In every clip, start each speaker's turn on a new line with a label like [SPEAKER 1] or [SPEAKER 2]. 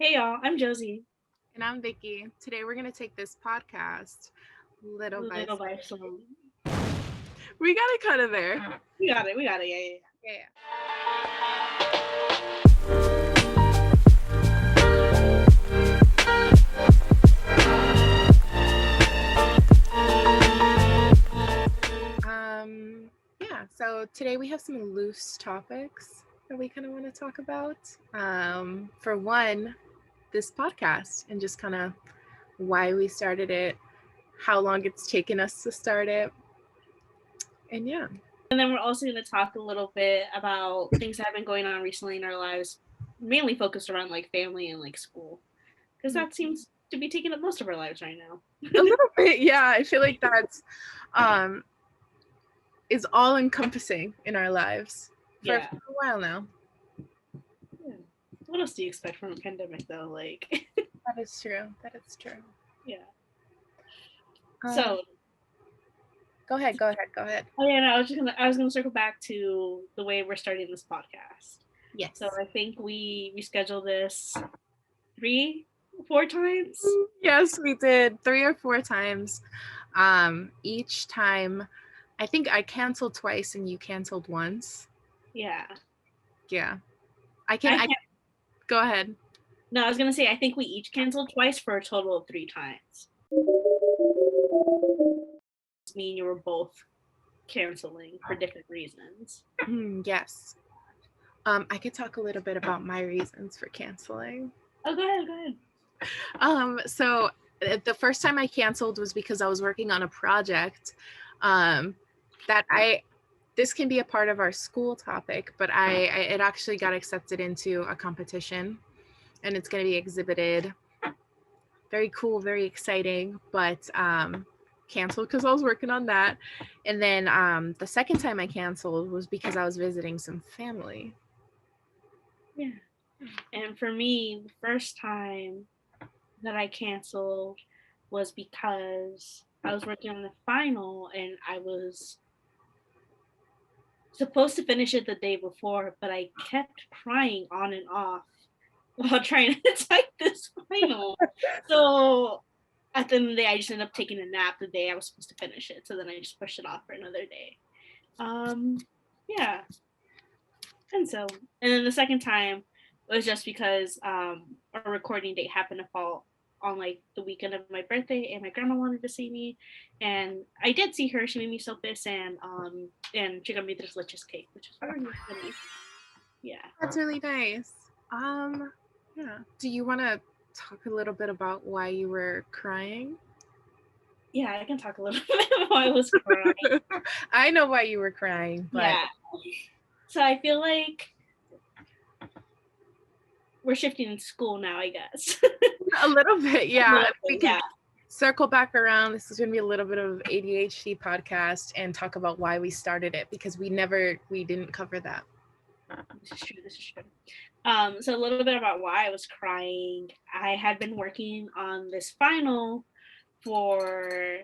[SPEAKER 1] Hey y'all, I'm Josie.
[SPEAKER 2] And I'm Vickie. Today we're going to take this podcast little by
[SPEAKER 1] Little by
[SPEAKER 2] little.
[SPEAKER 1] little.
[SPEAKER 2] We got to cut it there.
[SPEAKER 1] We got it, yeah.
[SPEAKER 2] Yeah. So today we have some loose topics that we kind of want to talk about. For one, this podcast and just kind of why we started it, how long it's taken us to start it. And yeah.
[SPEAKER 1] And then we're also going to talk a little bit about things that have been going on recently in our lives, mainly focused around like family and like school, because that seems to be taking up most of our lives right now.
[SPEAKER 2] A little bit, yeah. I feel like that's is all encompassing in our lives for a while now.
[SPEAKER 1] Yeah. What else do you expect from a pandemic though? Like
[SPEAKER 2] That is true.
[SPEAKER 1] Yeah.
[SPEAKER 2] So go ahead.
[SPEAKER 1] Oh yeah, no, I was gonna circle back to the way we're starting this podcast.
[SPEAKER 2] Yes.
[SPEAKER 1] So I think we rescheduled this 4 times.
[SPEAKER 2] Yes, we did 3 or 4 times. Each time, I think I canceled twice and you canceled once.
[SPEAKER 1] Yeah.
[SPEAKER 2] I can go ahead.
[SPEAKER 1] No, I was gonna say I think we each canceled twice for a total of 3 times. Me and you were both canceling for different reasons.
[SPEAKER 2] Yes. I could talk a little bit about my reasons for canceling.
[SPEAKER 1] Oh, go ahead.
[SPEAKER 2] So the first time I canceled was because I was working on a project this can be a part of our school topic, but it actually got accepted into a competition and it's going to be exhibited. Very cool, very exciting, but canceled because I was working on that. And then the second time I canceled was because I was visiting some family.
[SPEAKER 1] Yeah. And for me, the first time that I canceled was because I was working on the final and I was supposed to finish it the day before, but I kept crying on and off while trying to type this final. So at the end of the day, I just ended up taking a nap the day I was supposed to finish it. So then I just pushed it off for another day. Yeah. And then the second time was just because our recording date happened to fall on like the weekend of my birthday, and my grandma wanted to see me, and I did see her. She made me sopes and she got me this leches cake, which is very funny. Yeah,
[SPEAKER 2] that's really nice. Yeah. Do you want to talk a little bit about why you were crying?
[SPEAKER 1] Yeah, I can talk a little bit about why I was crying.
[SPEAKER 2] I know why you were crying, but
[SPEAKER 1] yeah. So I feel like we're shifting in school now, I guess.
[SPEAKER 2] A little bit, yeah. We can circle back around. This is going to be a little bit of ADHD podcast and talk about why we started it, because we didn't cover that.
[SPEAKER 1] This is true. So a little bit about why I was crying. I had been working on this final for,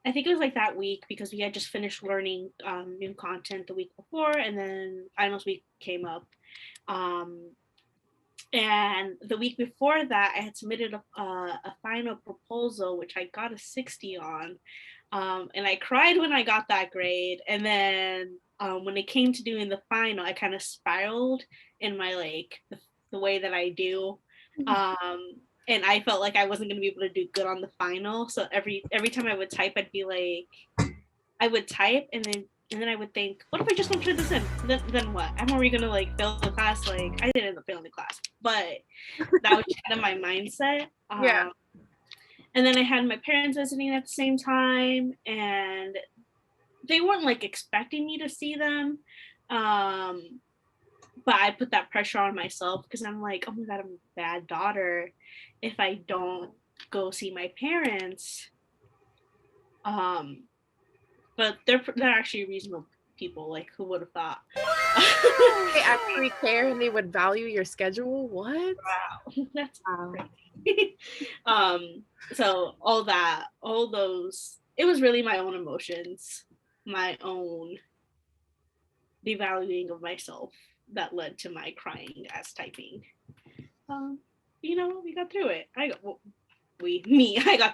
[SPEAKER 1] I think it was like that week, because we had just finished learning new content the week before, and then finals week came up. And the week before that, I had submitted a final proposal, which I got a 60 on. And I cried when I got that grade. And then when it came to doing the final, I kind of spiraled in my like the way that I do. And I felt like I wasn't going to be able to do good on the final. So every time I would type, I'd be like, I would type and then I would think, what if I just don't turn this in? Then what? I'm already gonna like fail the class. Like I didn't end up failing the class, but that was kind of my mindset.
[SPEAKER 2] Yeah.
[SPEAKER 1] And then I had my parents visiting at the same time, and they weren't like expecting me to see them. But I put that pressure on myself because I'm like, oh my god, I'm a bad daughter if I don't go see my parents. But they're actually reasonable people. Like, who would have thought?
[SPEAKER 2] They actually care and they would value your schedule. What?
[SPEAKER 1] Wow, that's crazy. So all those, it was really my own emotions, my own devaluing of myself that led to my crying as typing. you know, we got through it. I got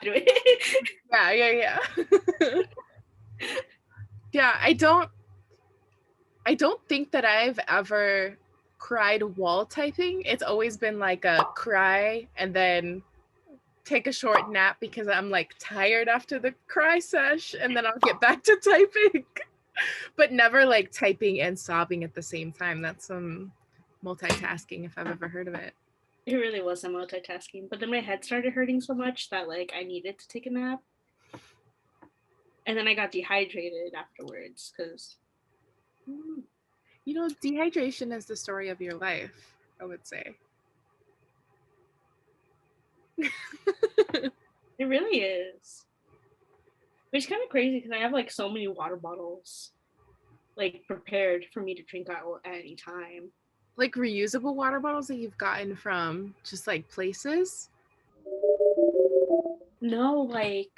[SPEAKER 1] through it.
[SPEAKER 2] Yeah. Yeah, I don't think that I've ever cried wall typing. It's always been like a cry and then take a short nap because I'm like tired after the cry sesh, and then I'll get back to typing. But never like typing and sobbing at the same time. That's some multitasking if I've ever heard of it.
[SPEAKER 1] It really was some multitasking, but then my head started hurting so much that like I needed to take a nap, and then I got dehydrated afterwards because.
[SPEAKER 2] You know, dehydration is the story of your life, I would say.
[SPEAKER 1] It really is. Which is kind of crazy because I have like so many water bottles like prepared for me to drink out at any time.
[SPEAKER 2] Like reusable water bottles that you've gotten from just like places.
[SPEAKER 1] No, like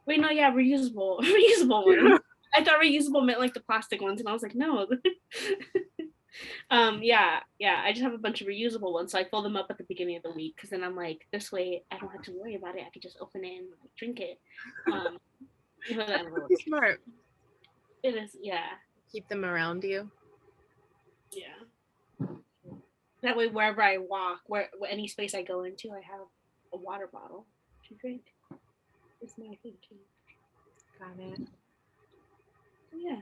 [SPEAKER 1] wait, no, yeah, reusable, reusable ones. I thought reusable meant like the plastic ones, and I was like, no. Yeah. I just have a bunch of reusable ones, so I fill them up at the beginning of the week because then I'm like, this way I don't have to worry about it. I can just open it and like, drink it. Even though
[SPEAKER 2] Pretty smart.
[SPEAKER 1] it is, yeah,
[SPEAKER 2] Keep them around you.
[SPEAKER 1] yeah. That way, wherever I walk, where any space I go into, I have a water bottle to drink. It's my thinking.
[SPEAKER 2] Got it.
[SPEAKER 1] Yeah.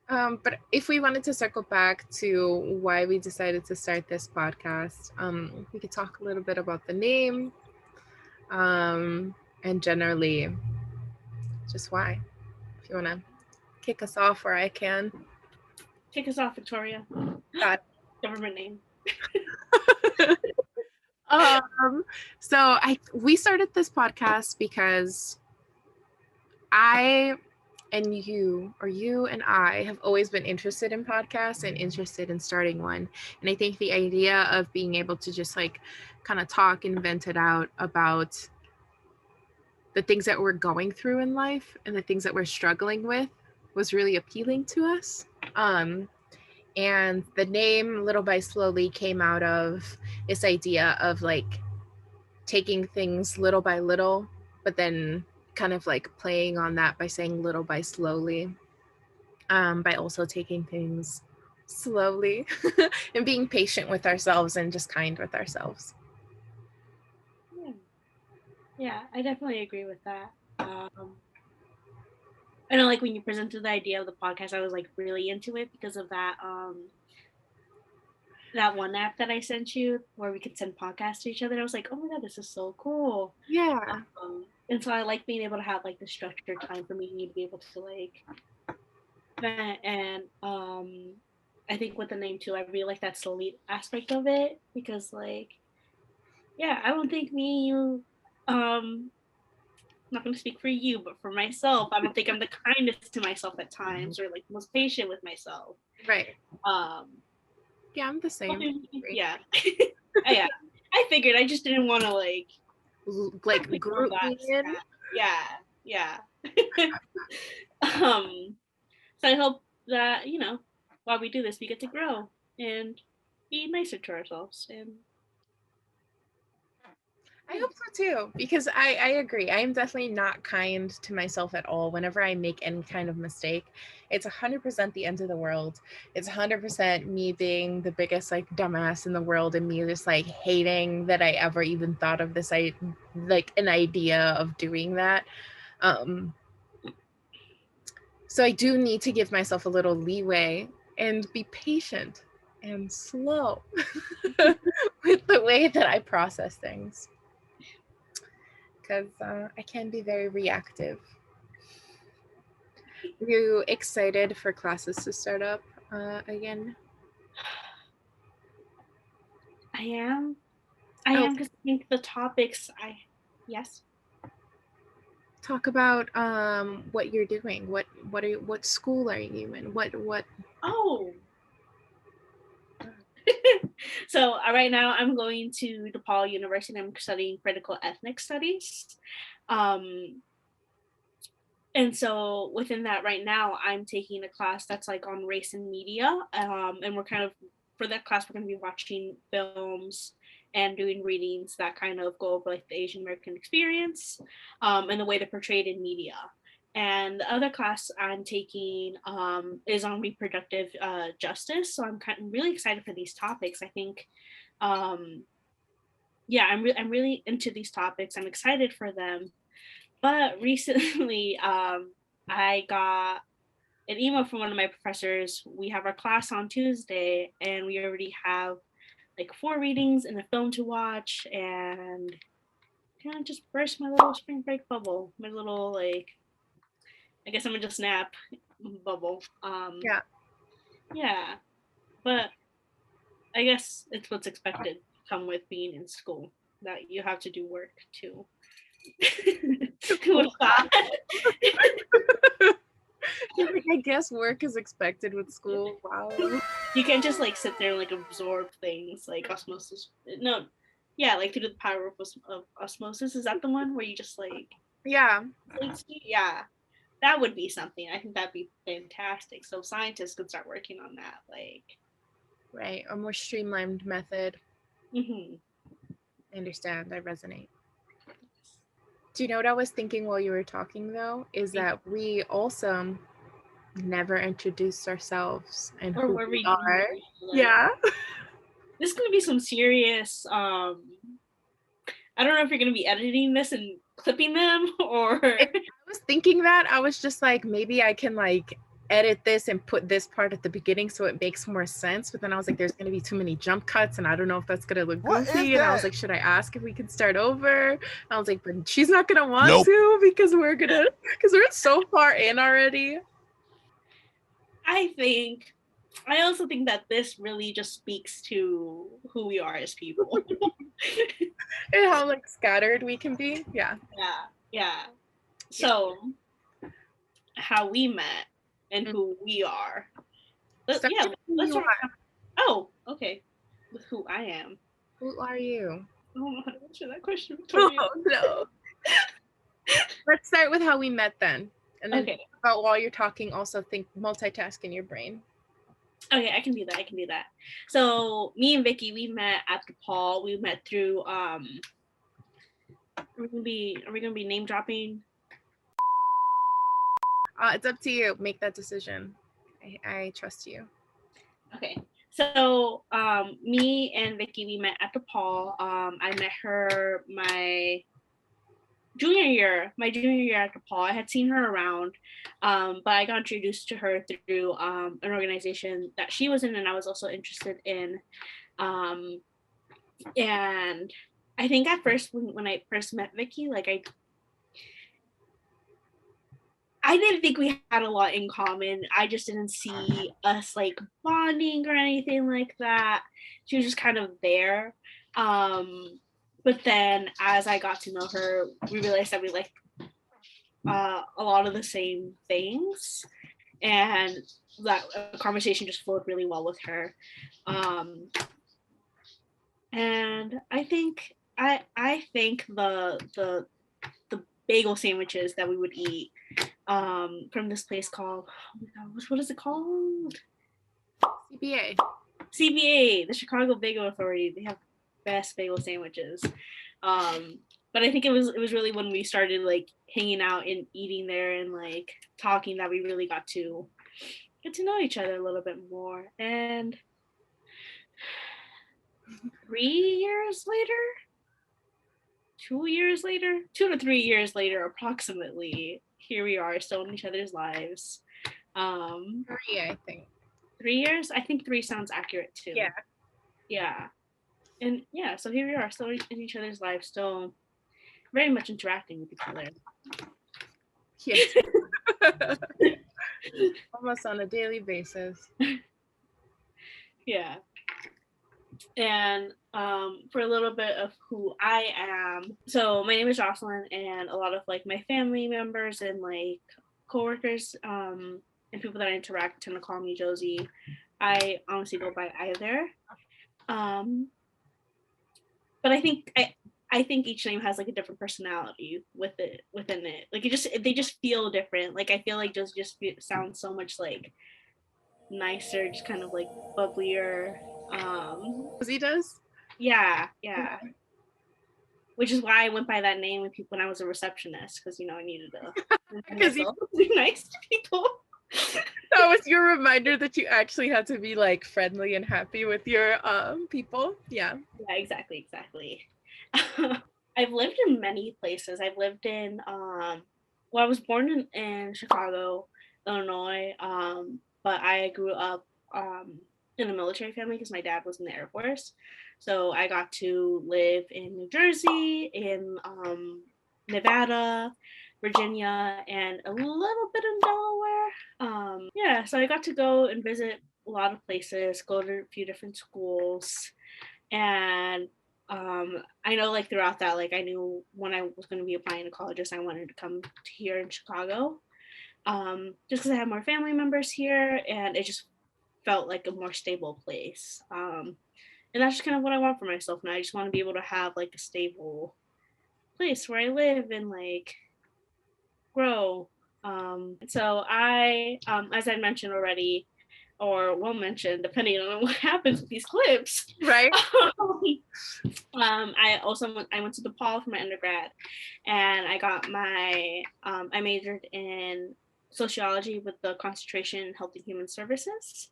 [SPEAKER 2] Yeah. But if we wanted to circle back to why we decided to start this podcast, we could talk a little bit about the name, and generally just why. If you want to kick us off, or I can.
[SPEAKER 1] Kick us off, Victoria.
[SPEAKER 2] Got
[SPEAKER 1] Government name.
[SPEAKER 2] So we started this podcast because I and you, or you and I, have always been interested in podcasts and interested in starting one. And I think the idea of being able to just like kind of talk and vent it out about the things that we're going through in life and the things that we're struggling with was really appealing to us. And the name Little by Slowly came out of this idea of like taking things little by little, but then kind of like playing on that by saying little by slowly, by also taking things slowly and being patient with ourselves and just kind with ourselves.
[SPEAKER 1] Yeah, I definitely agree with that. I know, like when you presented the idea of the podcast, I was like really into it because of that one app that I sent you where we could send podcasts to each other. I was like, oh my god, this is so cool.
[SPEAKER 2] Yeah.
[SPEAKER 1] And so I like being able to have like the structured time for me to be able to like vent. And I think with the name too, I really like that slowly aspect of it because like yeah, I don't think me and you I'm not going to speak for you, but for myself, I don't think I'm the kindest to myself at times or like most patient with myself.
[SPEAKER 2] Right.
[SPEAKER 1] Um,
[SPEAKER 2] Yeah, I'm the same.
[SPEAKER 1] Yeah. Yeah. I figured I just didn't want to
[SPEAKER 2] like group me in.
[SPEAKER 1] Yeah. So I hope that, you know, while we do this, we get to grow and be nicer to ourselves. And
[SPEAKER 2] I hope so too, because I agree. I am definitely not kind to myself at all. Whenever I make any kind of mistake, it's 100% the end of the world. It's 100% me being the biggest like dumbass in the world, and me just like hating that I ever even thought of this like an idea of doing that. So I do need to give myself a little leeway and be patient and slow with the way that I process things, because I can be very reactive. Are you excited for classes to start up again?
[SPEAKER 1] I am. I am because I think the topics yes.
[SPEAKER 2] Talk about what you're doing. What school are you in? What
[SPEAKER 1] Oh. So right now I'm going to DePaul University. I'm studying critical ethnic studies. And so within that right now, I'm taking a class that's like on race and media. And we're kind of for that class, we're going to be watching films and doing readings that kind of go over like the Asian American experience and the way they're portrayed in media. And the other class I'm taking is on reproductive justice. So I'm really excited for these topics. I think, yeah, I'm really into these topics. I'm excited for them. But recently, I got an email from one of my professors. We have our class on Tuesday, and we already have like 4 readings and a film to watch, and kind of just burst my little spring break bubble, my little like, I guess I'm gonna just snap bubble.
[SPEAKER 2] Yeah.
[SPEAKER 1] Yeah, but I guess it's what's expected to come with being in school, that you have to do work too. Who would have thought?
[SPEAKER 2] I guess work is expected with school. Wow.
[SPEAKER 1] You can't just like sit there and like absorb things like osmosis. No, yeah, like through the power of osmosis. Is that the one where you just like,
[SPEAKER 2] Yeah.
[SPEAKER 1] yeah, that would be something. I think that'd be fantastic. So scientists could start working on that. Like,
[SPEAKER 2] Right. A more streamlined method.
[SPEAKER 1] mm-hmm.
[SPEAKER 2] I understand. I resonate. Do you know what I was thinking while you were talking though? Is that we also never introduced ourselves and
[SPEAKER 1] Or
[SPEAKER 2] who
[SPEAKER 1] where
[SPEAKER 2] we
[SPEAKER 1] we
[SPEAKER 2] are.
[SPEAKER 1] like,
[SPEAKER 2] Yeah.
[SPEAKER 1] this is gonna be some serious. I don't know if you're gonna be editing this and clipping them or.
[SPEAKER 2] I was thinking that. I was just like, maybe I can like edit this and put this part at the beginning so it makes more sense. But then I was like, there's going to be too many jump cuts and I don't know if that's going to look goofy. And I was like, should I ask if we can start over? And I was like, but she's not going to want to because we're so far in already.
[SPEAKER 1] I also think that this really just speaks to who we are as people.
[SPEAKER 2] And how like scattered we can be. Yeah.
[SPEAKER 1] Yeah. So how we met and who we are. Let's talk. Oh, okay. With who I am.
[SPEAKER 2] Who are you?
[SPEAKER 1] I don't know how to answer that question.
[SPEAKER 2] Oh, no. Let's start with how we met then. And then about while you're talking, also think multitask in your brain.
[SPEAKER 1] Okay, I can do that. So me and Vickie, we met at the Paul. We met through are we gonna be name dropping?
[SPEAKER 2] It's up to you. Make that decision. I trust you.
[SPEAKER 1] Okay. So me and Vickie, we met at the Paul. I met her my junior year at the Paul. I had seen her around, but I got introduced to her through an organization that she was in and I was also interested in. And I think at first when I first met Vickie, like I didn't think we had a lot in common. I just didn't see us like bonding or anything like that. She was just kind of there. But then as I got to know her, we realized that we liked a lot of the same things, and that conversation just flowed really well with her. And I think the bagel sandwiches that we would eat from this place called, oh my God, what is it called? CBA, the Chicago Bagel Authority. They have best bagel sandwiches. But I think it was really when we started like hanging out and eating there and like talking that we really got to get to know each other a little bit more. And 3 years later, 2 years later, 2 to 3 years later, approximately, here we are still in each other's lives.
[SPEAKER 2] 3, I think.
[SPEAKER 1] 3 years? I think 3 sounds accurate too. Yeah. And yeah, so here we are, still in each other's lives, still very much interacting with each other.
[SPEAKER 2] Yes. Almost on a daily basis.
[SPEAKER 1] Yeah. And for a little bit of who I am, so my name is Jocelyn, and a lot of like my family members and like coworkers and people that I interact tend to call me Josie. I honestly go by either. But I think each name has like a different personality within it. Like they just feel different. Like I feel like Josie sounds so much like nicer, just kind of like bubblier.
[SPEAKER 2] Josie does?
[SPEAKER 1] Yeah. Which is why I went by that name when I was a receptionist, because I needed to myself be nice to people.
[SPEAKER 2] That was your reminder that you actually had to be like friendly and happy with your people. Yeah,
[SPEAKER 1] exactly. I've lived in many places. I've lived in I was born in Chicago, Illinois, but I grew up in a military family because my dad was in the Air Force. So I got to live in New Jersey, in Nevada, Virginia, and a little bit in Delaware. Yeah, so I got to go and visit a lot of places, go to a few different schools, and I know like throughout that, like I knew when I was going to be applying to colleges, I wanted to come to here in Chicago, just because I have more family members here, and it just felt like a more stable place. And that's just kind of what I want for myself now. I just want to be able to have like a stable place where I live and like grow. So as I mentioned already, or will mention, depending on what happens with these clips,
[SPEAKER 2] right.
[SPEAKER 1] I went to DePaul for my undergrad, and I got I majored in sociology with the concentration in health and human services.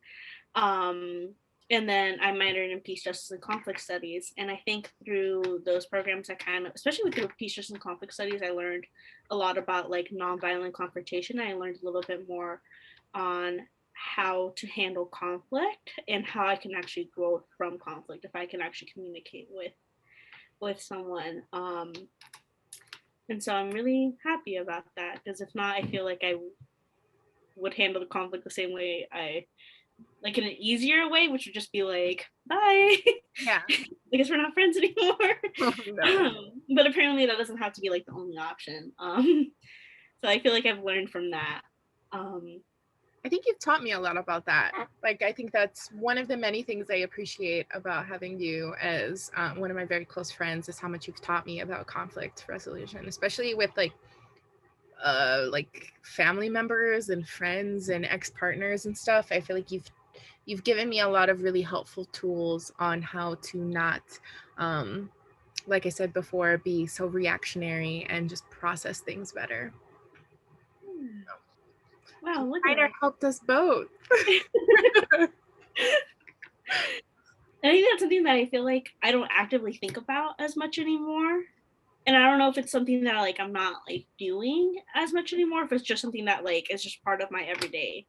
[SPEAKER 1] And then I minored in peace, justice, and conflict studies. And I think through those programs, especially with peace, justice, and conflict studies, I learned a lot about like nonviolent confrontation. I learned a little bit more on how to handle conflict and how I can actually grow from conflict if I can actually communicate with someone. And so I'm really happy about that, because if not, I feel like I would handle the conflict the same way like in an easier way, which would just be like, bye.
[SPEAKER 2] Yeah.
[SPEAKER 1] I guess we're not friends anymore. No. But apparently that doesn't have to be like the only option. So I feel like I've learned from that.
[SPEAKER 2] I think you've taught me a lot about that. Like, I think that's one of the many things I appreciate about having you as one of my very close friends, is how much you've taught me about conflict resolution, especially with like family members and friends and ex-partners and stuff. I feel like you've given me a lot of really helpful tools on how to not, like I said before, be so reactionary and just process things better.
[SPEAKER 1] Wow, look
[SPEAKER 2] at helped us both.
[SPEAKER 1] I think that's something that I feel like I don't actively think about as much anymore. And I don't know if it's something that like I'm not like doing as much anymore, if it's just something that like is just part of my everyday.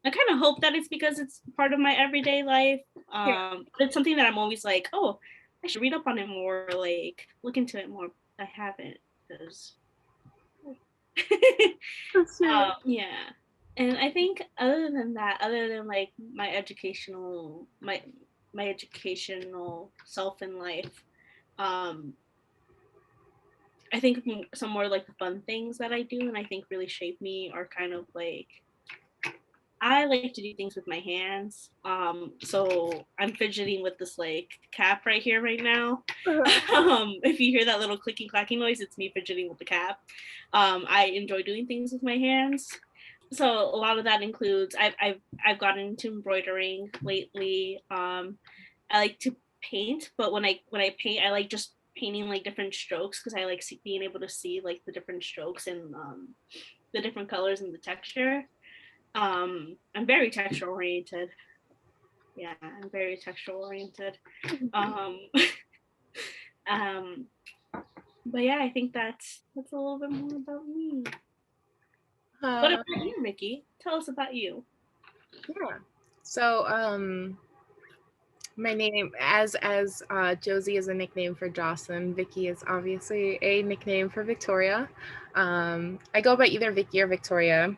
[SPEAKER 1] I kind of hope that it's because it's part of my everyday life. But it's something that I'm always like, oh, I should read up on it more, like look into it more. I haven't, because yeah. And I think other than that, other than like my educational self in life, I think some more like the fun things that I do and I think really shape me are kind of like, I like to do things with my hands. So I'm fidgeting with this like cap right here right now. If you hear that little clicking clacking noise, it's me fidgeting with the cap. I enjoy doing things with my hands. So a lot of that includes I've gotten into embroidering lately. I like to paint, but when I paint, I like just painting like different strokes, because I like being able to see like the different strokes and the different colors and the texture. I'm very texture oriented. Yeah, I'm very texture oriented. But yeah, I think that's a little bit more about me. What about you, Vickie? Tell us about you.
[SPEAKER 2] Yeah. So my name, as Josie is a nickname for Jocelyn, Vickie is obviously a nickname for Victoria. I go by either Vickie or Victoria.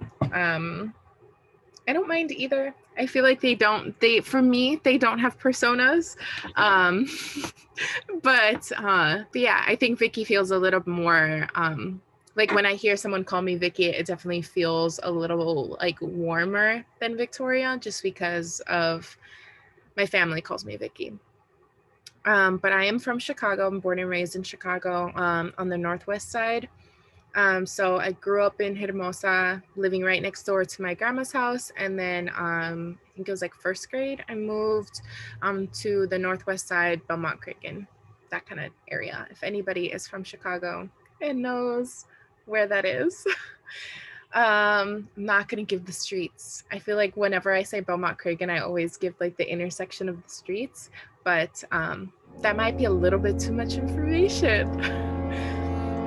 [SPEAKER 2] I don't mind either. I feel like for me, they don't have personas. But yeah, I think Vickie feels a little more, like when I hear someone call me Vickie, it definitely feels a little like warmer than Victoria, just because of my family calls me Vickie. But I am from Chicago. I'm born and raised in Chicago, on the northwest side. So I grew up in Hermosa, living right next door to my grandma's house. And then I think it was like first grade, I moved to the northwest side, Belmont Cragen, that kind of area. If anybody is from Chicago and knows where that is. I'm not gonna give the streets. I feel like whenever I say Belmont Cragen, I always give like the intersection of the streets, but that might be a little bit too much information.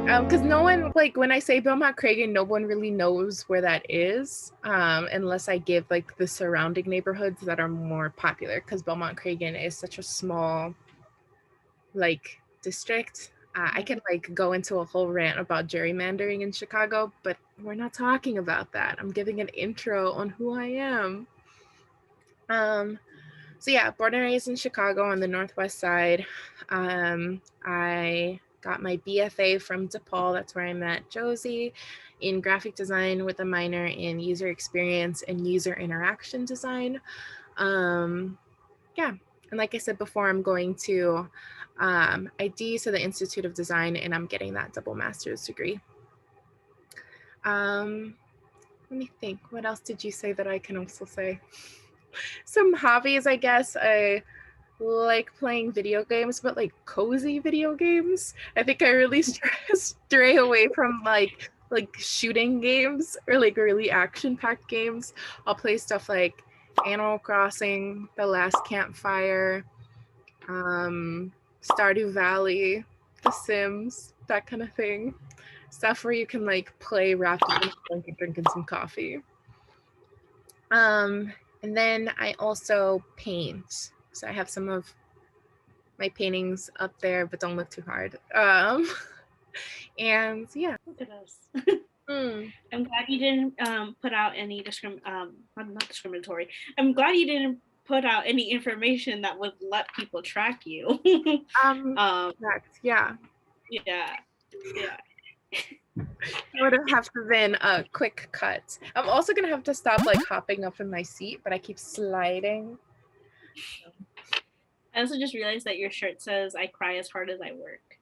[SPEAKER 2] Because no one, like when I say Belmont Cragen, no one really knows where that is, unless I give like the surrounding neighborhoods that are more popular, because Belmont Cragen is such a small like district. I could like go into a whole rant about gerrymandering in Chicago, but we're not talking about that. I'm giving an intro on who I am. So yeah, born and raised in Chicago on the northwest side. I got my BFA from DePaul. That's where I met Josie, in graphic design with a minor in user experience and user interaction design. Yeah, and like I said before, I'm going to ID, so the Institute of Design, and I'm getting that double master's degree. Let me think. What else did you say that I can also say? Some hobbies, I guess. I like playing video games, but like cozy video games. I think I really stray away from like shooting games or like really action-packed games. I'll play stuff like Animal Crossing, The Last Campfire, Stardew Valley, The Sims, that kind of thing. Stuff where you can like play wrapped up in a blanket drinking some coffee. And then I also paint. So I have some of my paintings up there, but don't look too hard. And yeah.
[SPEAKER 1] Look at us. I'm glad you didn't put out any not discriminatory. I'm glad you didn't put out any information that would let people track you.
[SPEAKER 2] Correct. Yeah.
[SPEAKER 1] Yeah.
[SPEAKER 2] It would have to been a quick cut. I'm also gonna have to stop like hopping up in my seat, but I keep sliding.
[SPEAKER 1] I also just realized that your shirt says "I cry as hard as I work."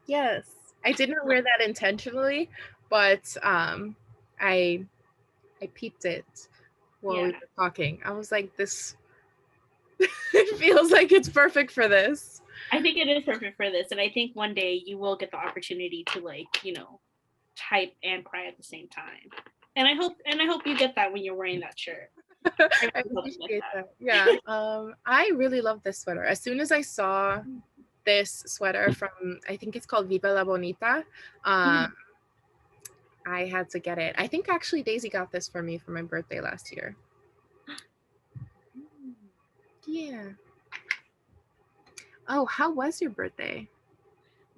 [SPEAKER 2] Yes, I didn't wear that intentionally, but I peeped it while we were talking. I was like, this it feels like it's perfect for this.
[SPEAKER 1] I think it is perfect for this, and I think one day you will get the opportunity to like, type and cry at the same time. And I hope you get that when you're wearing that shirt.
[SPEAKER 2] I appreciate that. Yeah. I really love this sweater. As soon as I saw this sweater from, I think it's called Viva la Bonita, I had to get it. I think actually Daisy got this for me for my birthday last year. Yeah. Oh, how was your birthday?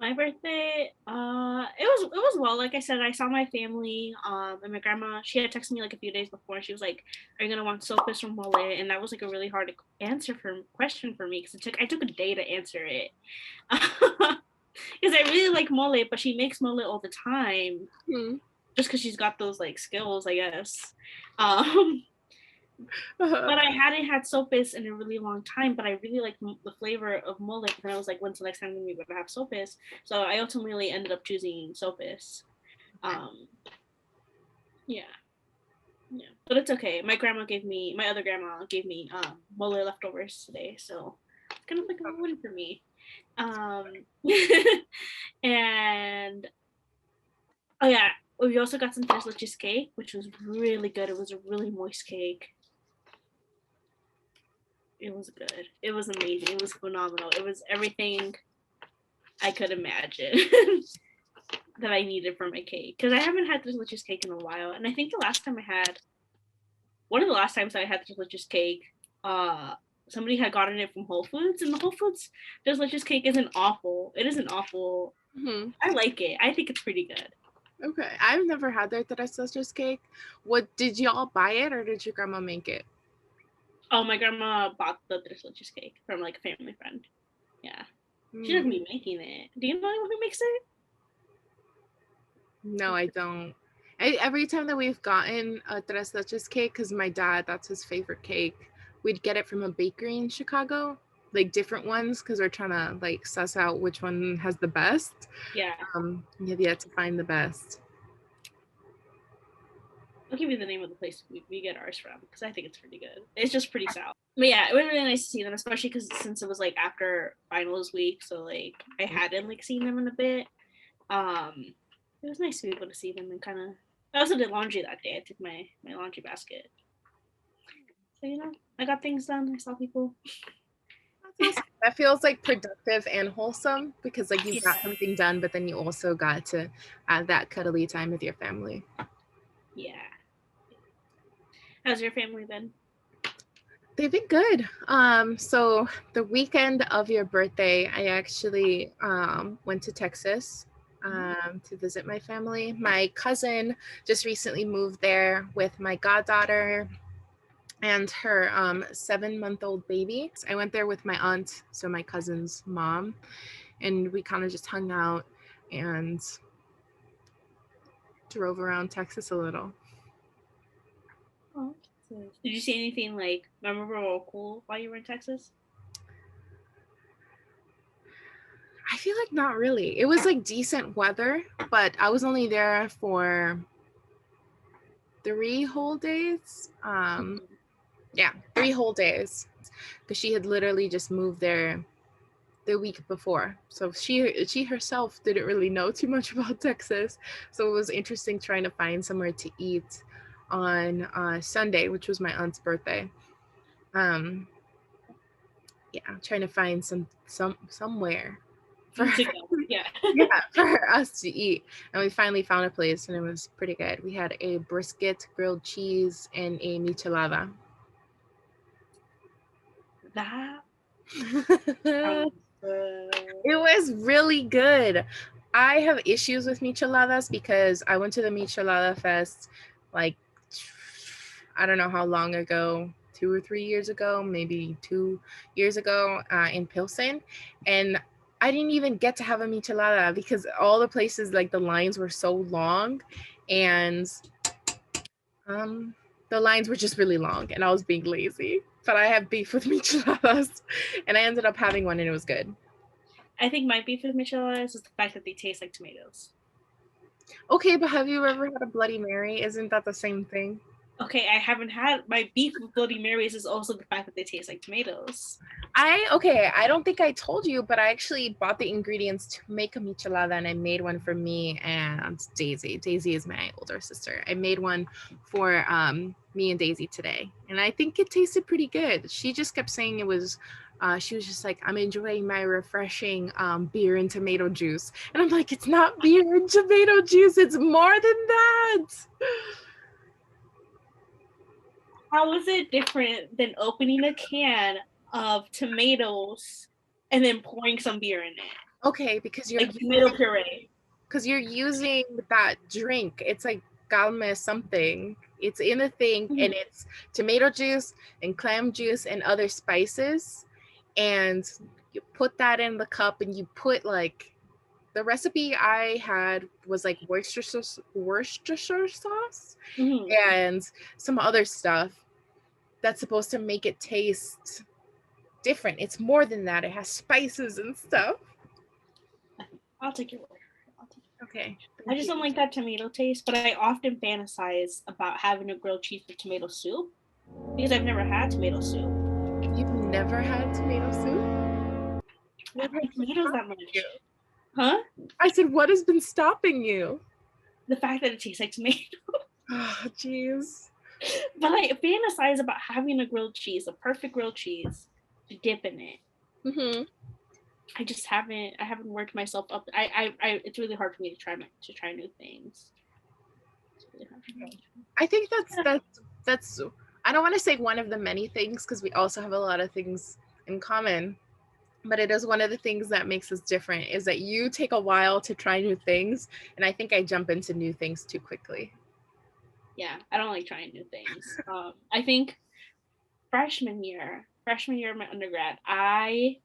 [SPEAKER 1] My birthday, it was well. Like I said, I saw my family, and my grandma. She had texted me like a few days before. She was like, "Are you gonna want sopes from Mole?" And that was like a really hard question for me because I took a day to answer it. Because I really like Mole, but she makes Mole all the time, just because she's got those like skills, I guess. But I hadn't had sopes in a really long time, but I really like the flavor of mole. And I was like, when's the next time we're going to have sopes? So I ultimately ended up choosing sopes. Yeah. But it's okay. My other grandma gave me mole leftovers today. So it's kind of like a win for me. And oh yeah, we also got some tres leches cake, which was really good. It was a really moist cake. It was good. It was amazing. It was phenomenal. It was everything I could imagine that I needed for my cake. Because I haven't had this delicious cake in a while. And I think one of the last times I had this delicious cake, somebody had gotten it from Whole Foods. And the Whole Foods delicious cake isn't awful. It isn't awful. I like it. I think it's pretty good.
[SPEAKER 2] Okay. I've never had their tres leches cake. What, did y'all buy it or did your grandma make it?
[SPEAKER 1] Oh, my grandma bought the tres leches cake from like a family friend. Yeah. She doesn't be making it. Do you know anyone who makes it?
[SPEAKER 2] No, I don't. Every time that we've gotten a tres leches cake, because my dad, that's his favorite cake, we'd get it from a bakery in Chicago, like different ones, because we're trying to like suss out which one has the best.
[SPEAKER 1] Yeah.
[SPEAKER 2] You have yet to find the best.
[SPEAKER 1] I'll give you the name of the place we get ours from because I think it's pretty good. It's just pretty south. But yeah, it was really nice to see them, especially because since it was like after finals week, so like I hadn't like seen them in a bit. It was nice to be able to see them and kind of. I also did laundry that day. I took my laundry basket, so I got things done. I saw people.
[SPEAKER 2] That's awesome. That feels like productive and wholesome because like you
[SPEAKER 1] Yeah.
[SPEAKER 2] got something done, but then you also got to have that cuddly time with your family.
[SPEAKER 1] Yeah. How's your family been?
[SPEAKER 2] They've been good. So the weekend of your birthday, I actually went to Texas to visit my family. My cousin just recently moved there with my goddaughter and her 7-month-old baby. I went there with my aunt, so my cousin's mom, and we kind of just hung out and drove around Texas a little.
[SPEAKER 1] Oh, did you see anything like memorable or cool while you were in Texas?
[SPEAKER 2] I feel like not really. It was like decent weather, but I was only there for 3 whole days. Yeah, 3 whole days because she had literally just moved there the week before. So she herself didn't really know too much about Texas. So it was interesting trying to find somewhere to eat on Sunday, which was my aunt's birthday. Yeah, trying to find somewhere for
[SPEAKER 1] Yeah.
[SPEAKER 2] yeah, for us to eat. And we finally found a place and it was pretty good. We had a brisket, grilled cheese, and a michelada.
[SPEAKER 1] That
[SPEAKER 2] It
[SPEAKER 1] sounds good.
[SPEAKER 2] was really good. I have issues with micheladas because I went to the Michelada Fest like I don't know how long ago, 2 or 3 years ago, maybe 2 years ago in Pilsen. And I didn't even get to have a michelada because all the places, like the lines were so long and um, the lines were just really long and I was being lazy. But I have beef with micheladas and I ended up having one and it was good.
[SPEAKER 1] I think my beef with micheladas is the fact that they taste like tomatoes.
[SPEAKER 2] Okay, but have you ever had a Bloody Mary? Isn't that the same thing?
[SPEAKER 1] Okay, I haven't had my beef with Bloody Marys is also the fact that they taste like tomatoes.
[SPEAKER 2] I don't think I told you, but I actually bought the ingredients to make a michelada and I made one for me and Daisy. Daisy is my older sister. I made one for me and Daisy today. And I think it tasted pretty good. She just kept saying it was she was just like, I'm enjoying my refreshing beer and tomato juice. And I'm like, it's not beer and tomato juice, it's more than that.
[SPEAKER 1] How is it different than opening a can of tomatoes and then pouring some beer in it?
[SPEAKER 2] Okay, because
[SPEAKER 1] Like tomato puree.
[SPEAKER 2] you're using that drink. It's like galme something. It's in a thing and it's tomato juice and clam juice and other spices. And you put that in the cup and you put like the recipe I had was like Worcestershire sauce
[SPEAKER 1] Mm-hmm.
[SPEAKER 2] and some other stuff that's supposed to make it taste different. It's more than that. It has spices and stuff.
[SPEAKER 1] I'll take your word.
[SPEAKER 2] Okay.
[SPEAKER 1] I just don't like that tomato taste, but I often fantasize about having a grilled cheese with tomato soup because I've never had tomato soup.
[SPEAKER 2] You've never had tomato soup?
[SPEAKER 1] I
[SPEAKER 2] What
[SPEAKER 1] don't like
[SPEAKER 2] has been
[SPEAKER 1] tomatoes that
[SPEAKER 2] stopping you?
[SPEAKER 1] much. Huh?
[SPEAKER 2] I said, what has been stopping you?
[SPEAKER 1] The fact that it tastes like tomato.
[SPEAKER 2] Oh, jeez.
[SPEAKER 1] But I fantasize about having a grilled cheese, a perfect grilled cheese, to dip in it.
[SPEAKER 2] Mm-hmm.
[SPEAKER 1] I just haven't. I haven't worked myself up. It's really hard for me to try new things. Really
[SPEAKER 2] I think that's. I don't want to say one of the many things because we also have a lot of things in common, but it is one of the things that makes us different. Is that you take a while to try new things, and I think I jump into new things too quickly.
[SPEAKER 1] Yeah, I don't like trying new things. I think freshman year of my undergrad, I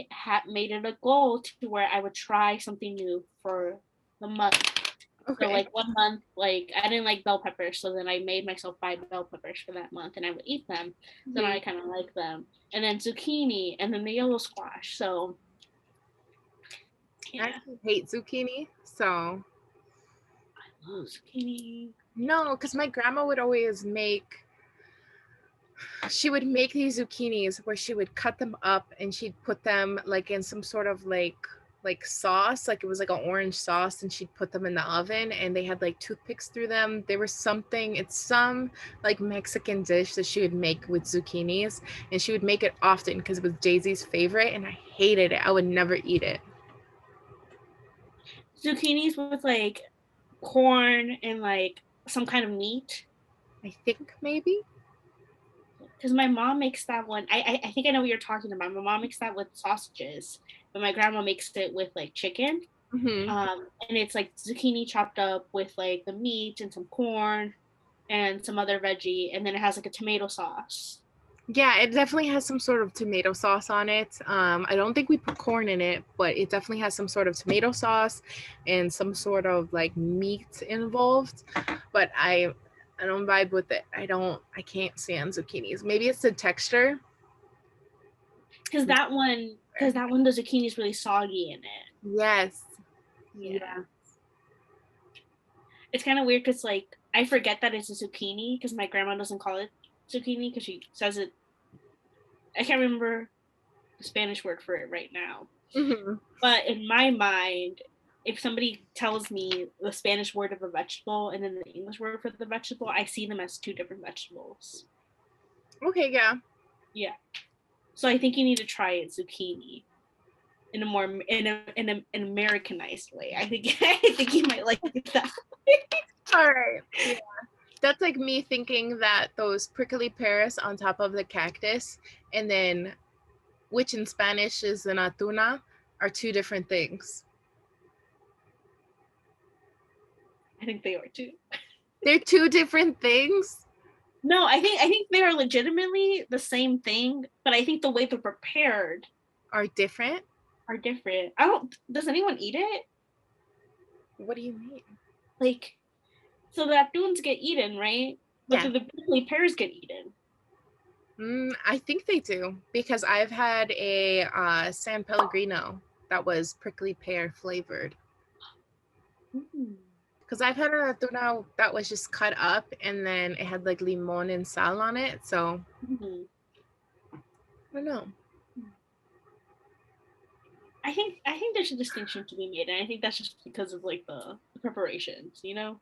[SPEAKER 1] had made it a goal to where I would try something new for the month. So
[SPEAKER 2] Okay.
[SPEAKER 1] like 1 month, like I didn't like bell peppers, so then I made myself buy bell peppers for that month, and I would eat them. So now I kind of like them. And then zucchini, and then the yellow squash. So
[SPEAKER 2] I
[SPEAKER 1] yeah,
[SPEAKER 2] actually hate zucchini, so
[SPEAKER 1] Oh, zucchini.
[SPEAKER 2] No, because my grandma would always she would make these zucchinis where she would cut them up and she'd put them like in some sort of like sauce, like it was like an orange sauce, and she'd put them in the oven and they had like toothpicks through them. There was something, it's some like Mexican dish that she would make with zucchinis, and she would make it often because it was Jay-Z's favorite, and I hated it. I would never eat it.
[SPEAKER 1] Zucchinis with like corn and like some kind of meat.
[SPEAKER 2] I think maybe.
[SPEAKER 1] Because my mom makes that one. I think I know what you're talking about. My mom makes that with sausages, but my grandma makes it with like chicken.
[SPEAKER 2] Mm-hmm.
[SPEAKER 1] And it's like zucchini chopped up with like the meat and some corn and some other veggie, and then it has like a tomato sauce.
[SPEAKER 2] Yeah, it definitely has some sort of tomato sauce on it. I don't think we put corn in it, but it definitely has some sort of tomato sauce and some sort of like meat involved. But I don't vibe with it. I can't stand zucchinis. Maybe it's the texture.
[SPEAKER 1] Because that one the zucchini is really soggy in it.
[SPEAKER 2] Yes.
[SPEAKER 1] Yeah.
[SPEAKER 2] Yeah.
[SPEAKER 1] It's kind of weird because like I forget that it's a zucchini because my grandma doesn't call it zucchini because she says it. I can't remember the Spanish word for it right now.
[SPEAKER 2] Mm-hmm.
[SPEAKER 1] But in my mind, if somebody tells me the Spanish word of a vegetable and then the English word for the vegetable, I see them as two different vegetables.
[SPEAKER 2] Okay, yeah.
[SPEAKER 1] Yeah. So I think you need to try it zucchini in a more in an Americanized way. I think I think you might like that.
[SPEAKER 2] All right. Yeah. That's like me thinking that those prickly pears on top of the cactus, and then which in Spanish is an atuna, are two different things.
[SPEAKER 1] I think they are too.
[SPEAKER 2] They're two different things.
[SPEAKER 1] No, I think they are legitimately the same thing, but I think the way they're prepared
[SPEAKER 2] Are different.
[SPEAKER 1] are different. I don't. Does anyone eat it?
[SPEAKER 2] What do you mean?
[SPEAKER 1] Like, so the atuns get eaten, right? But
[SPEAKER 2] Yeah.
[SPEAKER 1] the prickly pears get eaten.
[SPEAKER 2] I think they do because I've had a San Pellegrino that was prickly pear flavored.
[SPEAKER 1] Mm.
[SPEAKER 2] Because I've had a tuna that was just cut up and then it had like limon and sal on it. So
[SPEAKER 1] Mm-hmm.
[SPEAKER 2] I don't know.
[SPEAKER 1] I think there's a distinction to be made, and I think that's just because of like the preparations. You know,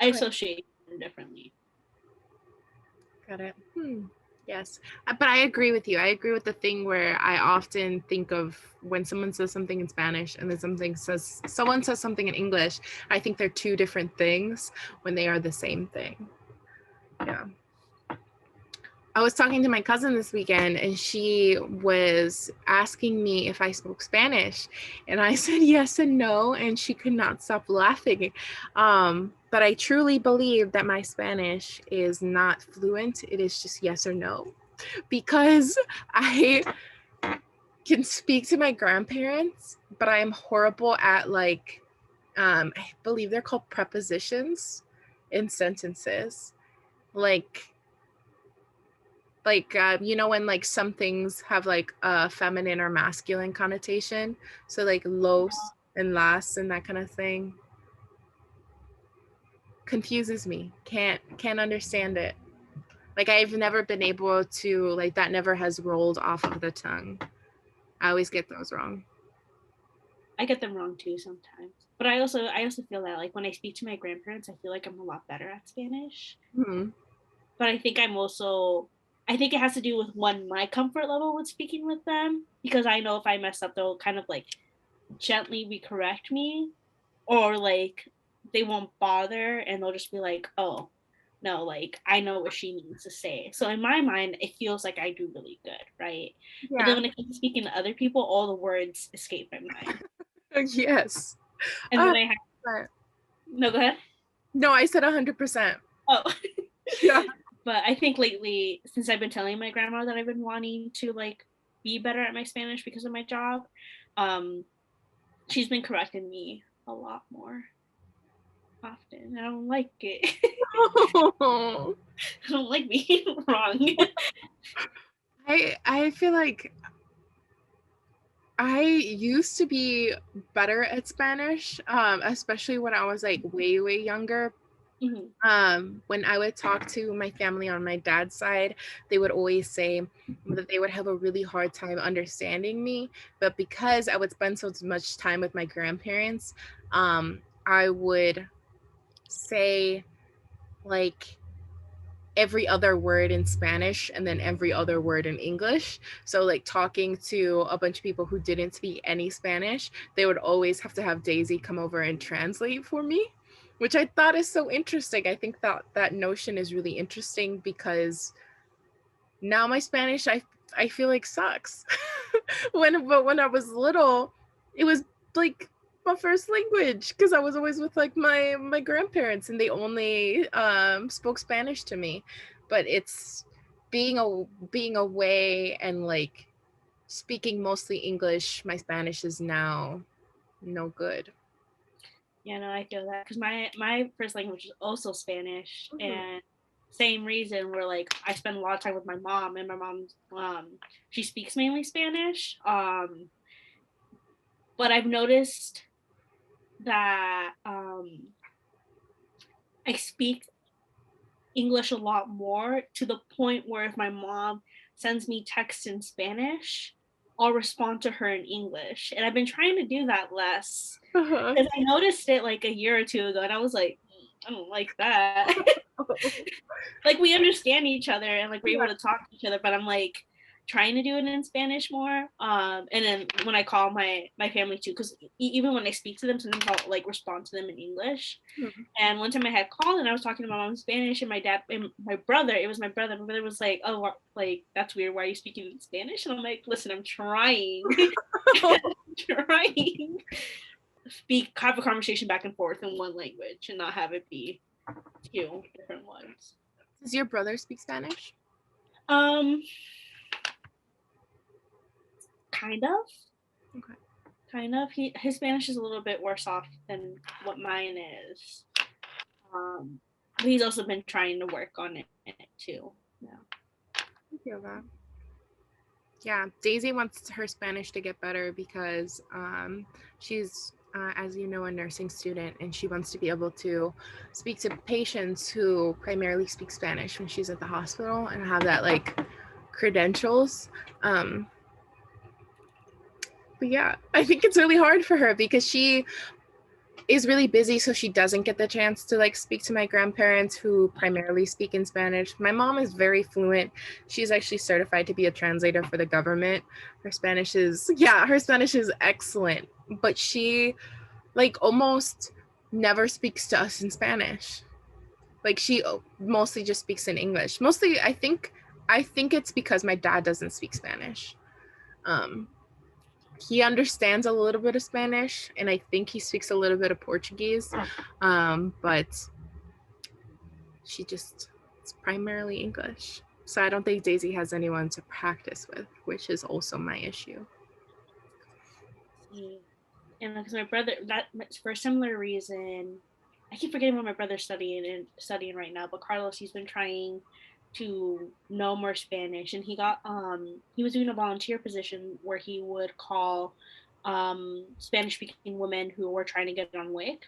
[SPEAKER 1] I
[SPEAKER 2] Okay.
[SPEAKER 1] associate them differently.
[SPEAKER 2] Got it. Yes. But I agree with you. I agree with the thing where I often think of when someone says something in Spanish and then someone says something in English, I think they're two different things when they are the same thing. Yeah. I was talking to my cousin this weekend and she was asking me if I spoke Spanish. And I said yes and no, and she could not stop laughing. But I truly believe that my Spanish is not fluent. It is just yes or no. Because I can speak to my grandparents, but I am horrible at like, I believe they're called prepositions in sentences. You know, when like some things have like a feminine or masculine connotation, so like los and las and that kind of thing confuses me. Can't understand it. Like I've never been able to, like, that never has rolled off of the tongue. I always get those wrong.
[SPEAKER 1] I get them wrong too sometimes, but I also feel that like when I speak to my grandparents, I feel like I'm a lot better at Spanish.
[SPEAKER 2] Hmm.
[SPEAKER 1] But I think I'm also I think it has to do with one my comfort level with speaking with them because I know if I mess up, they'll kind of like gently recorrect me, or like they won't bother and they'll just be like, oh no, like I know what she needs to say. So in my mind, it feels like I do really good, right? But then
[SPEAKER 2] Yeah.
[SPEAKER 1] when it comes to speaking to other people, all the words escape my mind.
[SPEAKER 2] Yes.
[SPEAKER 1] And then I have
[SPEAKER 2] 100%.
[SPEAKER 1] no, go ahead.
[SPEAKER 2] No, I said 100%.
[SPEAKER 1] Oh,
[SPEAKER 2] Yeah.
[SPEAKER 1] but I think lately, since I've been telling my grandma that I've been wanting to like be better at my Spanish because of my job, um, she's been correcting me a lot more often. I don't like it.
[SPEAKER 2] Oh.
[SPEAKER 1] I don't like being wrong.
[SPEAKER 2] I feel like I used to be better at Spanish, especially when I was like way, way younger.
[SPEAKER 1] Hmm.
[SPEAKER 2] When I would talk to my family on my dad's side, they would always say that they would have a really hard time understanding me. But because I would spend so much time with my grandparents, I would say like every other word in Spanish and then every other word in English. So, like talking to a bunch of people who didn't speak any Spanish, they would always have to have Daisy come over and translate for me, which I thought is so interesting. I think that that notion is really interesting because now my Spanish I feel like sucks. When I was little, it was like my first language because I was always with like my grandparents and they only spoke Spanish to me. But it's being away and like speaking mostly English, my Spanish is now no good.
[SPEAKER 1] Yeah, no, I feel that because my first language is also Spanish,
[SPEAKER 2] Mhm.
[SPEAKER 1] and same reason where like I spend a lot of time with my mom, and my mom she speaks mainly Spanish, but I've noticed that I speak English a lot more to the point where if my mom sends me texts in Spanish, I'll respond to her in English. And I've been trying to do that less
[SPEAKER 2] Uh-huh.
[SPEAKER 1] because I noticed it like a year or two ago and I was like, I don't like that. Like we understand each other and like we're
[SPEAKER 2] Yeah.
[SPEAKER 1] able to talk to each other, but I'm like trying to do it in Spanish more. And then when I call my family too, because even when I speak to them, sometimes I'll like respond to them in English.
[SPEAKER 2] Mhm.
[SPEAKER 1] And one time I had called and I was talking to my mom in Spanish, and my dad and my brother, it was my brother. My brother was like, "Oh, like that's weird. Why are you speaking in Spanish?" And I'm like, "Listen, I'm trying, trying, speak, have a conversation back and forth in one language, and not have it be two different ones."
[SPEAKER 2] Does your brother speak Spanish?
[SPEAKER 1] Um, kind of,
[SPEAKER 2] Okay.
[SPEAKER 1] kind of. His Spanish is a little bit worse off than what mine is. But he's also been trying to work on it too. Yeah.
[SPEAKER 2] I feel that. Yeah, Daisy wants her Spanish to get better because she's, as you know, a nursing student, and she wants to be able to speak to patients who primarily speak Spanish when she's at the hospital and have that like credentials. Um, but yeah, I think it's really hard for her because she is really busy, so she doesn't get the chance to like speak to my grandparents who primarily speak in Spanish. My mom is very fluent. She's actually certified to be a translator for the government. Her Spanish is excellent, but she like almost never speaks to us in Spanish. Like she mostly just speaks in English. Mostly I think it's because my dad doesn't speak Spanish. Um he understands a little bit of Spanish, and I think he speaks a little bit of Portuguese. But it's primarily English. So I don't think Daisy has anyone to practice with, which is also my issue.
[SPEAKER 1] See. And because my brother, that for a similar reason, I keep forgetting what my brother's studying right now. But Carlos, he's been trying to know more Spanish, and he was doing a volunteer position where he would call Spanish speaking women who were trying to get on WIC.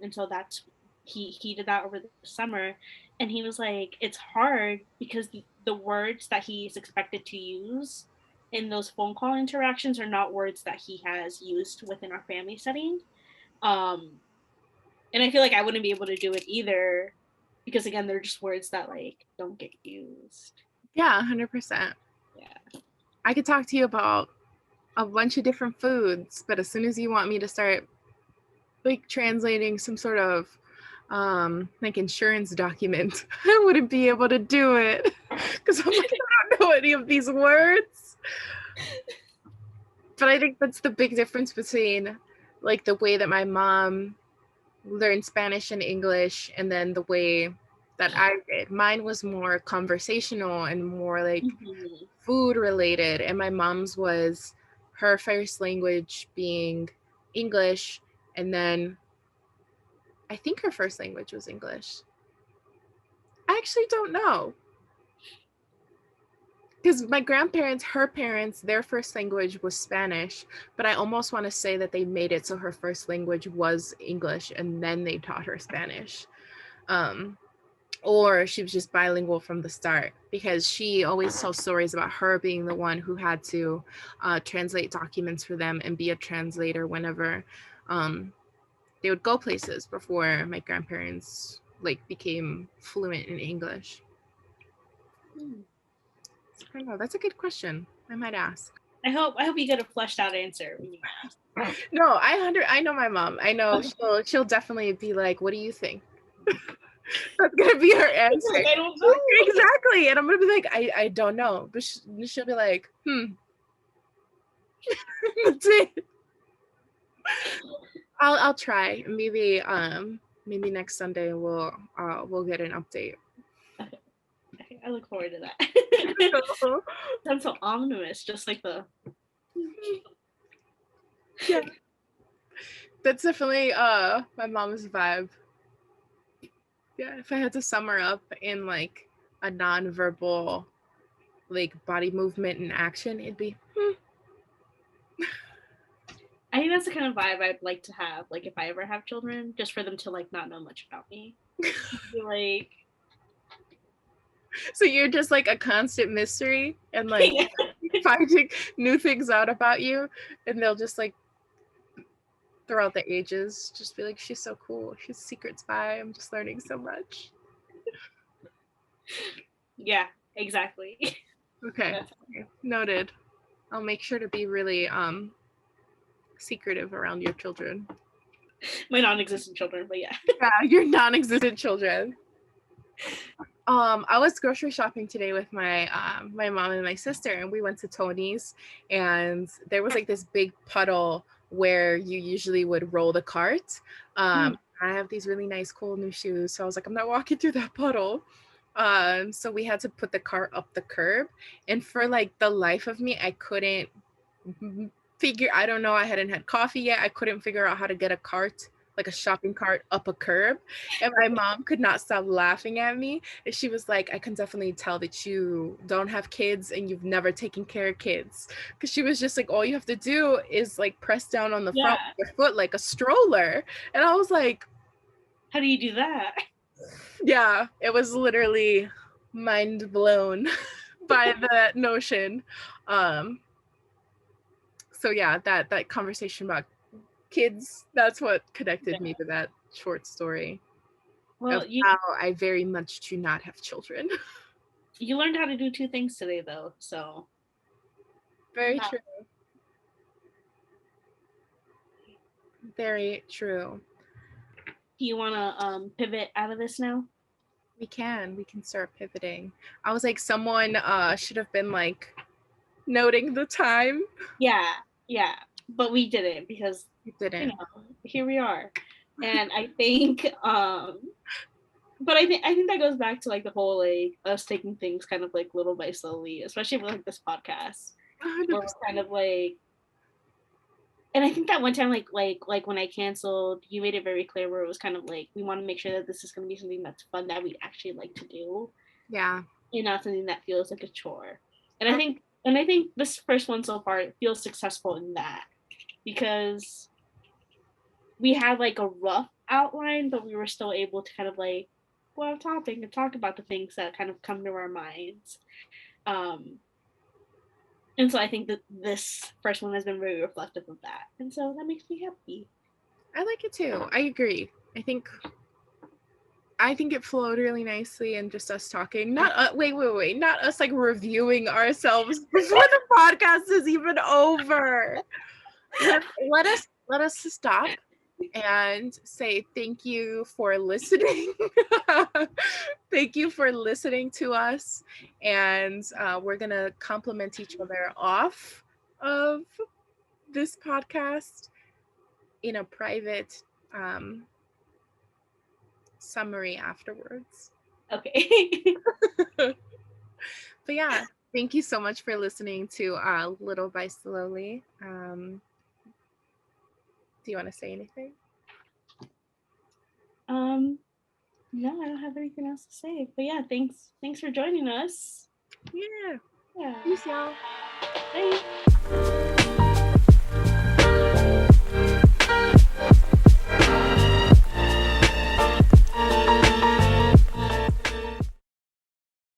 [SPEAKER 1] And so that's he did that over the summer, and he was like, it's hard because the words that he's expected to use in those phone call interactions are not words that he has used within our family setting. Um, and I feel like I wouldn't be able to do it either because again, they're just words that like don't get used.
[SPEAKER 2] Yeah, 100%.
[SPEAKER 1] Yeah.
[SPEAKER 2] I could talk to you about a bunch of different foods, but as soon as you want me to start like translating some sort of like insurance document, I wouldn't be able to do it because I'm like, I don't know any of these words. But I think that's the big difference between like the way that my mom learned Spanish and English and then the way that I did. Mine was more conversational and more like
[SPEAKER 1] Mm-hmm.
[SPEAKER 2] food related, and my mom's was her first language being English, and then I think her first language was English. I actually don't know because my grandparents, her parents, their first language was Spanish, but I almost want to say that they made it so her first language was English and then they taught her Spanish. Or she was just bilingual from the start, because she always tells stories about her being the one who had to translate documents for them and be a translator whenever they would go places before my grandparents like became fluent in English. I don't know. That's a good question. I might ask.
[SPEAKER 1] I hope you get a fleshed out answer when you ask.
[SPEAKER 2] No, I know my mom. I know she'll definitely be like, "What do you think?" That's gonna be her answer.
[SPEAKER 1] Like, I don't know.
[SPEAKER 2] Exactly, and I'm gonna be like, I don't know, but she'll be like, That's it. I'll try. Maybe next Sunday we'll get an update.
[SPEAKER 1] Okay, I look forward to that. Sounds so ominous, just like the.
[SPEAKER 2] Yeah, that's definitely my mom's vibe. Yeah, if I had to sum her up in like a non-verbal like body movement and action, it'd be
[SPEAKER 1] I think that's the kind of vibe I'd like to have, like if I ever have children, just for them to like not know much about me. Like,
[SPEAKER 2] so you're just like a constant mystery and like finding new things out about you, and they'll just like throughout the ages just be like, she's so cool, she's a secret spy, I'm just learning so much.
[SPEAKER 1] Yeah, exactly.
[SPEAKER 2] Okay, noted. I'll make sure to be really secretive around your children.
[SPEAKER 1] My non-existent children, but yeah.
[SPEAKER 2] Yeah, your non-existent children. I was grocery shopping today with my my mom and my sister, and we went to Tony's, and there was like this big puddle where you usually would roll the cart. I have these really nice, cool new shoes, so I was like, I'm not walking through that puddle. So we had to put the cart up the curb, and for like the life of me, I couldn't figure. I don't know. I hadn't had coffee yet. I couldn't figure out how to get a cart, like a shopping cart, up a curb. And my mom could not stop laughing at me. And she was like, I can definitely tell that you don't have kids and you've never taken care of kids. Because she was just like, all you have to do is like press down on the front of your foot like a stroller. And I was like,
[SPEAKER 1] how do you do that?
[SPEAKER 2] Yeah, it was literally mind blown by the notion. So yeah, that conversation about kids, that's what connected me to that short story. Well, of how I very much do not have children.
[SPEAKER 1] You learned how to do two things today though, so
[SPEAKER 2] very true. Very true.
[SPEAKER 1] Do you want to pivot out of this now?
[SPEAKER 2] We can start pivoting. I was like, someone should have been like noting the time.
[SPEAKER 1] Yeah, but we didn't, because
[SPEAKER 2] we didn't.
[SPEAKER 1] You know, here we are. And I think but I think that goes back to like the whole like us taking things kind of like little by slowly, especially with like this podcast.
[SPEAKER 2] 100%.
[SPEAKER 1] Where we're kind of like, and I think that one time like when I canceled, you made it very clear where it was kind of like, we want to make sure that this is going to be something that's fun, that we actually like to do.
[SPEAKER 2] Yeah.
[SPEAKER 1] And not something that feels like a chore. And I think this first one so far feels successful in that, because we had like a rough outline, but we were still able to kind of like go on topic and talk about the things that kind of come to our minds. And so I think that this first one has been very reflective of that. And so that makes me happy.
[SPEAKER 2] I like it too. I agree. I think it flowed really nicely, and just us talking. Not wait, not us like reviewing ourselves before the podcast is even over. Let us stop and say thank you for listening. Thank you for listening to us, and we're gonna compliment each other off of this podcast in a private summary afterwards.
[SPEAKER 1] Okay.
[SPEAKER 2] But yeah, thank you so much for listening to Little by Slowly. Do you want to say anything?
[SPEAKER 1] No, I don't have anything else to say. But yeah, thanks for joining us.
[SPEAKER 2] Yeah.
[SPEAKER 1] Yeah.
[SPEAKER 2] Peace, y'all.
[SPEAKER 1] Bye.